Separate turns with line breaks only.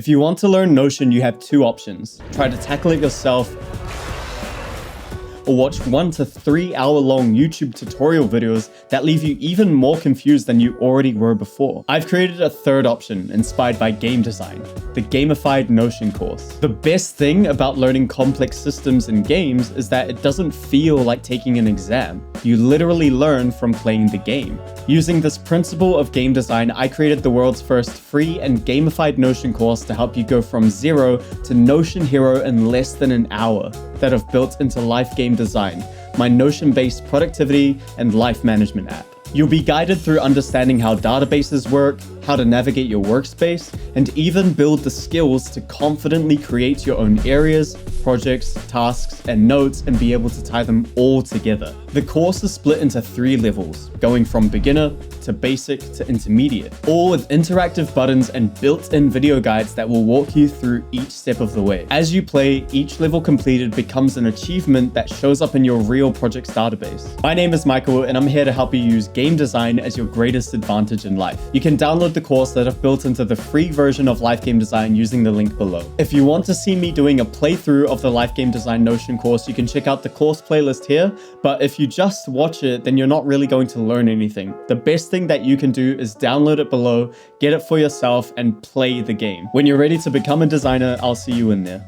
If you want to learn Notion, you have two options. Try to tackle it yourself, or watch 1 to 3 hour-long YouTube tutorial videos that leave you even more confused than you already were before. I've created a third option inspired by game design, the Gamified Notion course. The best thing about learning complex systems in games is that it doesn't feel like taking an exam. You literally learn from playing the game. Using this principle of game design, I created the world's first free and gamified Notion course to help you go from zero to Notion Hero in less than an hour, that I've built into Life Game Design, my Notion-based productivity and life management app. You'll be guided through understanding how databases work, how to navigate your workspace, and even build the skills to confidently create your own areas, projects, tasks, and notes and be able to tie them all together. The course is split into 3 levels, going from beginner to basic to intermediate, all with interactive buttons and built-in video guides that will walk you through each step of the way. As you play, each level completed becomes an achievement that shows up in your real project's database. My name is Michael, and I'm here to help you use game design as your greatest advantage in life. You can download the course that I've built into the free version of Life Game Design using the link below. If you want to see me doing a playthrough of the Life Game Design Notion course, you can check out the course playlist here, but if you just watch it, then you're not really going to learn anything. The best thing that you can do is download it below, get it for yourself, and play the game. When you're ready to become a designer, I'll see you in there.